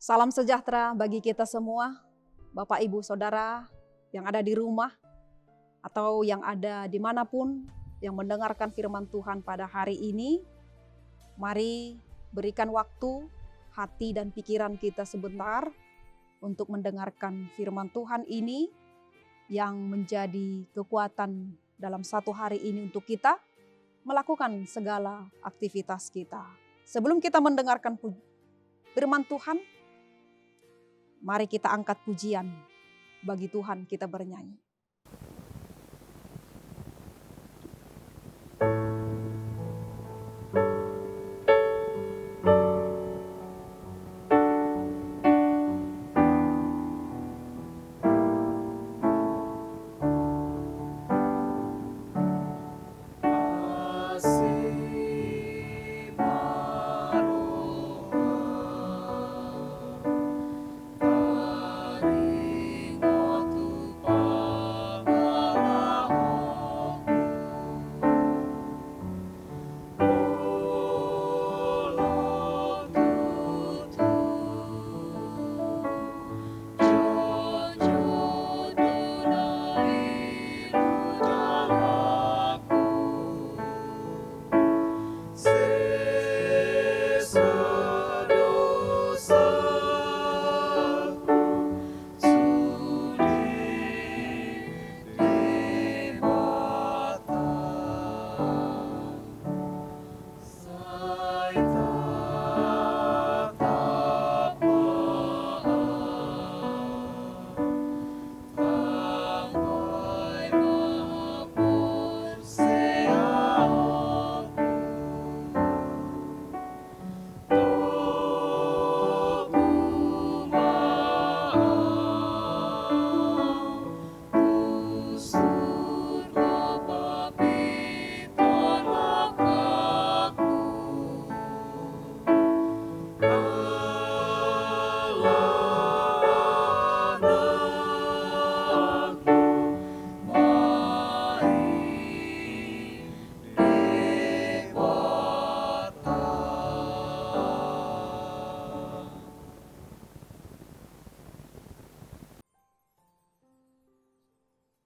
Salam sejahtera bagi kita semua, Bapak Ibu Saudara yang ada di rumah atau yang ada dimanapun yang mendengarkan firman Tuhan pada hari ini. Mari berikan waktu, hati dan pikiran kita sebentar untuk mendengarkan firman Tuhan ini yang menjadi kekuatan dalam satu hari ini untuk kita melakukan segala aktivitas kita. Sebelum kita mendengarkan firman Tuhan, mari kita angkat pujian bagi Tuhan, kita bernyanyi.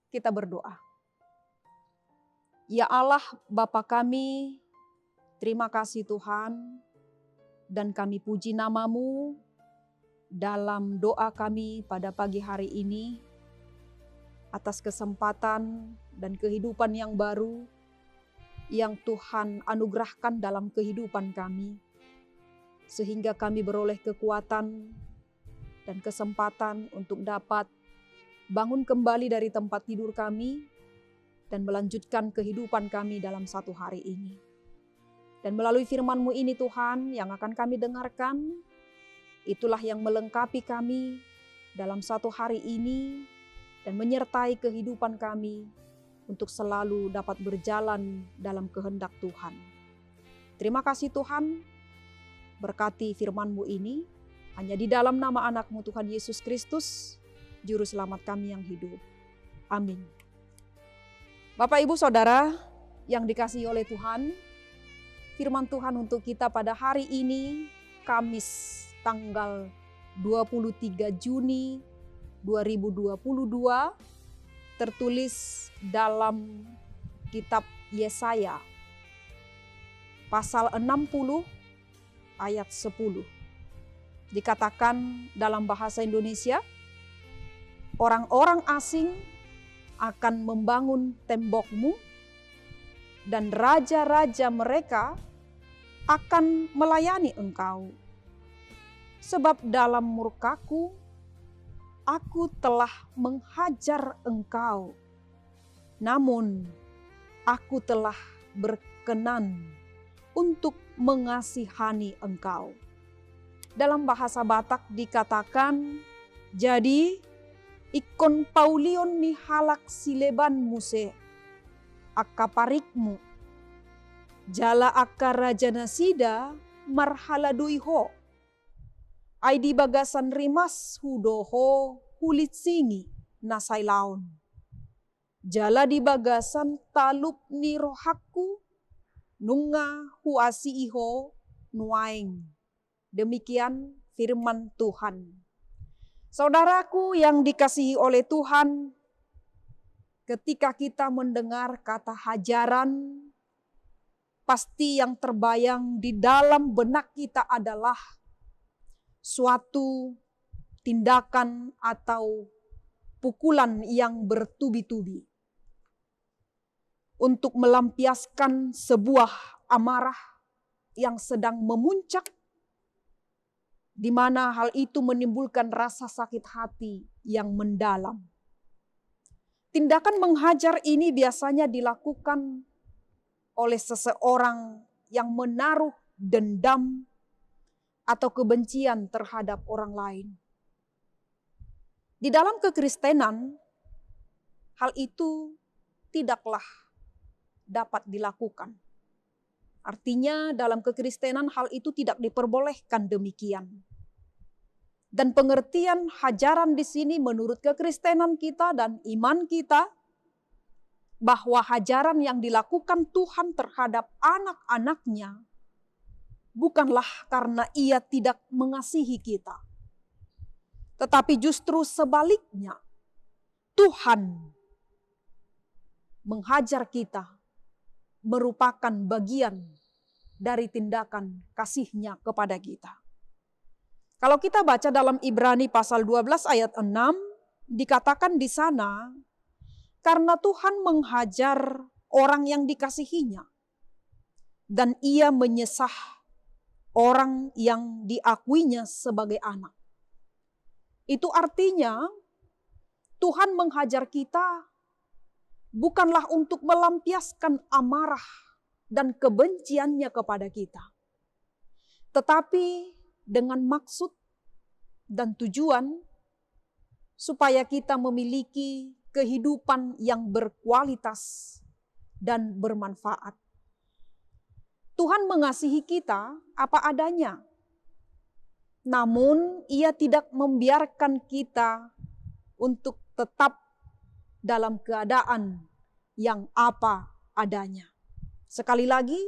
Kita berdoa. Ya Allah, Bapa kami, terima kasih Tuhan, dan kami puji nama-Mu dalam doa kami pada pagi hari ini, atas kesempatan dan kehidupan yang baru yang Tuhan anugerahkan dalam kehidupan kami, sehingga kami beroleh kekuatan dan kesempatan untuk dapat bangun kembali dari tempat tidur kami dan melanjutkan kehidupan kami dalam satu hari ini. Dan melalui firman-Mu ini Tuhan yang akan kami dengarkan, itulah yang melengkapi kami dalam satu hari ini dan menyertai kehidupan kami untuk selalu dapat berjalan dalam kehendak Tuhan. Terima kasih Tuhan, berkati firman-Mu ini hanya di dalam nama anak-Mu Tuhan Yesus Kristus, Juru Selamat kami yang hidup. Amin. Bapak Ibu Saudara yang dikasihi oleh Tuhan, firman Tuhan untuk kita pada hari ini, Kamis tanggal 23 Juni 2022, tertulis dalam kitab Yesaya, pasal 60 ayat 10. Dikatakan dalam bahasa Indonesia, orang-orang asing akan membangun tembok-Mu dan raja-raja mereka akan melayani Engkau. Sebab dalam murkaku, aku telah menghajar Engkau, namun aku telah berkenan untuk mengasihani Engkau. Dalam bahasa Batak dikatakan, jadi ikon paulion ni halak sileban muse akaparikmu jala akara janasida marhaladuiho aidi bagasan rimas hudoho hulit singi nasailaon jala di bagasan talup ni rohaku nunga huasi iho nuaing. Demikian firman Tuhan. Saudaraku yang dikasihi oleh Tuhan, ketika kita mendengar kata hajaran, pasti yang terbayang di dalam benak kita adalah suatu tindakan atau pukulan yang bertubi-tubi untuk melampiaskan sebuah amarah yang sedang memuncak, di mana hal itu menimbulkan rasa sakit hati yang mendalam. Tindakan menghajar ini biasanya dilakukan oleh seseorang yang menaruh dendam atau kebencian terhadap orang lain. Di dalam kekristenan, hal itu tidaklah dapat dilakukan. Artinya dalam kekristenan hal itu tidak diperbolehkan demikian. Dan pengertian hajaran di sini menurut kekristenan kita dan iman kita, bahwa hajaran yang dilakukan Tuhan terhadap anak-anaknya bukanlah karena ia tidak mengasihi kita. Tetapi justru sebaliknya, Tuhan menghajar kita merupakan bagian dari tindakan kasih-Nya kepada kita. Kalau kita baca dalam Ibrani pasal 12 ayat 6, dikatakan di sana, karena Tuhan menghajar orang yang dikasihinya, dan ia menyesah orang yang diakuinya sebagai anak. Itu artinya Tuhan menghajar kita bukanlah untuk melampiaskan amarah dan kebenciannya kepada kita, tetapi dengan maksud dan tujuan supaya kita memiliki kehidupan yang berkualitas dan bermanfaat. Tuhan mengasihi kita apa adanya, namun Ia tidak membiarkan kita untuk tetap dalam keadaan yang apa adanya. Sekali lagi,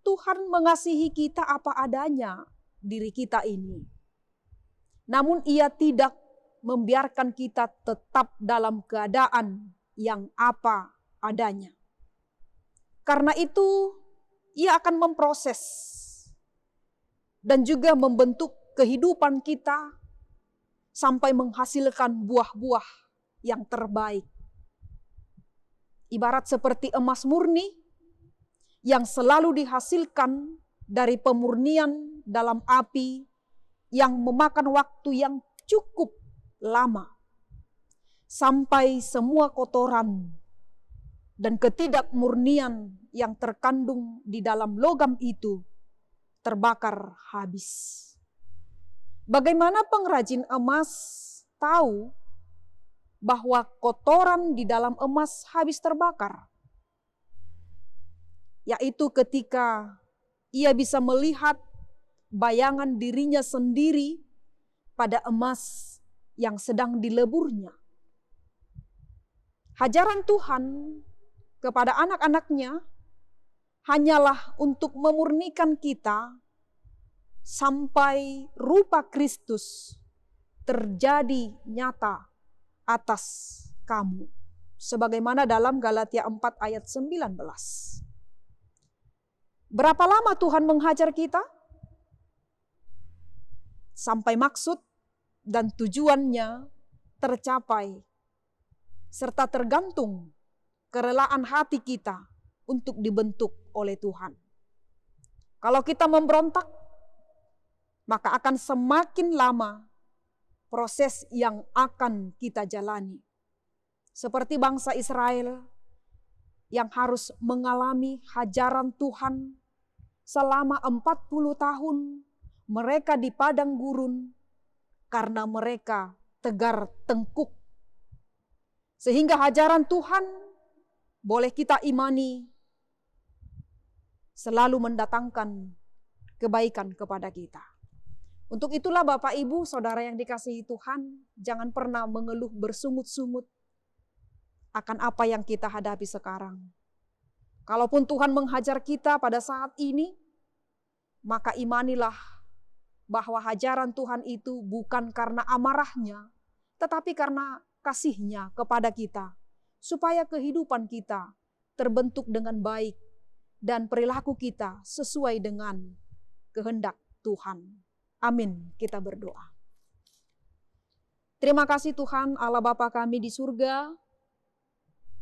Tuhan mengasihi kita apa adanya diri kita ini. Namun Ia tidak membiarkan kita tetap dalam keadaan yang apa adanya. Karena itu, Ia akan memproses dan juga membentuk kehidupan kita sampai menghasilkan buah-buah yang terbaik. Ibarat seperti emas murni yang selalu dihasilkan dari pemurnian dalam api yang memakan waktu yang cukup lama sampai semua kotoran dan ketidakmurnian yang terkandung di dalam logam itu terbakar habis. Bagaimana pengrajin emas tahu bahwa kotoran di dalam emas habis terbakar? Yaitu ketika ia bisa melihat bayangan dirinya sendiri pada emas yang sedang dileburnya. Hajaran Tuhan kepada anak-anaknya hanyalah untuk memurnikan kita sampai rupa Kristus terjadi nyata atas kamu. Sebagaimana dalam Galatia 4 ayat 19. Berapa lama Tuhan menghajar kita? Sampai maksud dan tujuannya tercapai, serta tergantung kerelaan hati kita untuk dibentuk oleh Tuhan. Kalau kita memberontak, maka akan semakin lama proses yang akan kita jalani. Seperti bangsa Israel yang harus mengalami hajaran Tuhan selama 40 tahun mereka di padang gurun karena mereka tegar tengkuk. Sehingga hajaran Tuhan boleh kita imani selalu mendatangkan kebaikan kepada kita. Untuk itulah Bapak Ibu Saudara yang dikasihi Tuhan, jangan pernah mengeluh bersungut-sungut akan apa yang kita hadapi sekarang. Kalaupun Tuhan menghajar kita pada saat ini, maka imanilah bahwa hajaran Tuhan itu bukan karena amarahnya, tetapi karena kasih-Nya kepada kita, supaya kehidupan kita terbentuk dengan baik dan perilaku kita sesuai dengan kehendak Tuhan. Amin. Kita berdoa. Terima kasih Tuhan Allah Bapa kami di surga.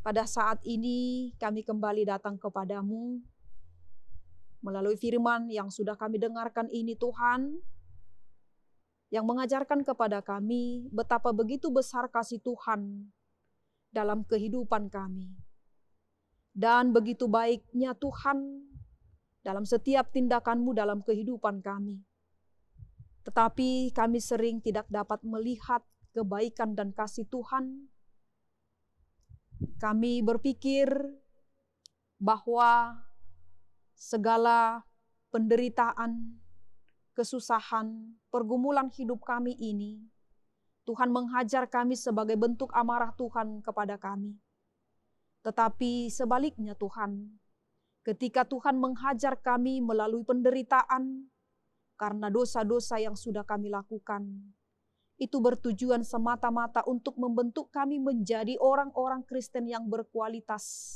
Pada saat ini kami kembali datang kepadamu melalui firman yang sudah kami dengarkan ini Tuhan, yang mengajarkan kepada kami betapa begitu besar kasih Tuhan dalam kehidupan kami. Dan begitu baiknya Tuhan dalam setiap tindakan-Mu dalam kehidupan kami. Tetapi kami sering tidak dapat melihat kebaikan dan kasih Tuhan. Kami berpikir bahwa segala penderitaan, kesusahan, pergumulan hidup kami ini, Tuhan menghajar kami sebagai bentuk amarah Tuhan kepada kami. Tetapi sebaliknya Tuhan, ketika Tuhan menghajar kami melalui penderitaan karena dosa-dosa yang sudah kami lakukan, itu bertujuan semata-mata untuk membentuk kami menjadi orang-orang Kristen yang berkualitas,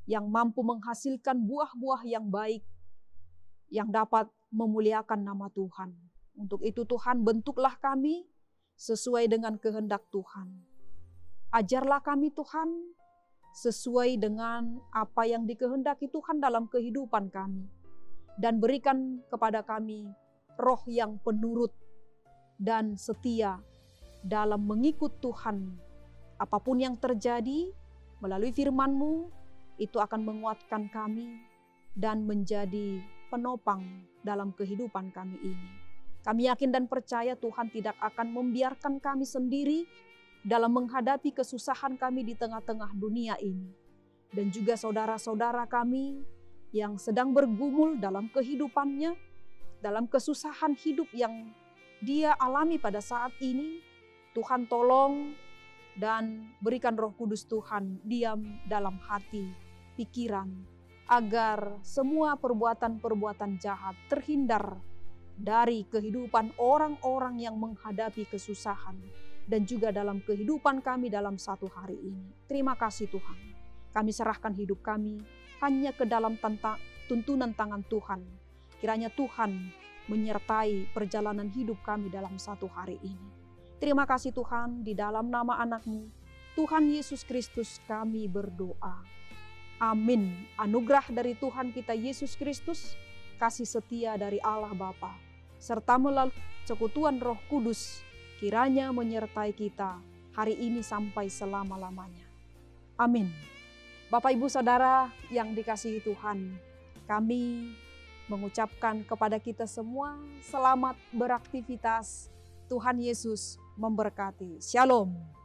yang mampu menghasilkan buah-buah yang baik, yang dapat memuliakan nama Tuhan. Untuk itu Tuhan, bentuklah kami sesuai dengan kehendak Tuhan. Ajarlah kami Tuhan sesuai dengan apa yang dikehendaki Tuhan dalam kehidupan kami. Dan berikan kepada kami roh yang penurut dan setia dalam mengikut Tuhan. Apapun yang terjadi melalui firman-Mu, itu akan menguatkan kami dan menjadi penopang dalam kehidupan kami ini. Kami yakin dan percaya Tuhan tidak akan membiarkan kami sendiri dalam menghadapi kesusahan kami di tengah-tengah dunia ini. Dan juga saudara-saudara kami yang sedang bergumul dalam kehidupannya, dalam kesusahan hidup yang dia alami pada saat ini, Tuhan tolong dan berikan Roh Kudus Tuhan diam dalam hati, pikiran, agar semua perbuatan-perbuatan jahat terhindar dari kehidupan orang-orang yang menghadapi kesusahan dan juga dalam kehidupan kami dalam satu hari ini. Terima kasih Tuhan. Kami serahkan hidup kami hanya ke dalam tuntunan tangan Tuhan. Kiranya Tuhan menyertai perjalanan hidup kami dalam satu hari ini. Terima kasih Tuhan, di dalam nama anak-Mu, Tuhan Yesus Kristus kami berdoa. Amin. Anugerah dari Tuhan kita Yesus Kristus, kasih setia dari Allah Bapa, serta melalui persekutuan Roh Kudus, kiranya menyertai kita hari ini sampai selama-lamanya. Amin. Bapak Ibu Saudara yang dikasihi Tuhan, kami mengucapkan kepada kita semua selamat beraktivitas. Tuhan Yesus memberkati. Shalom.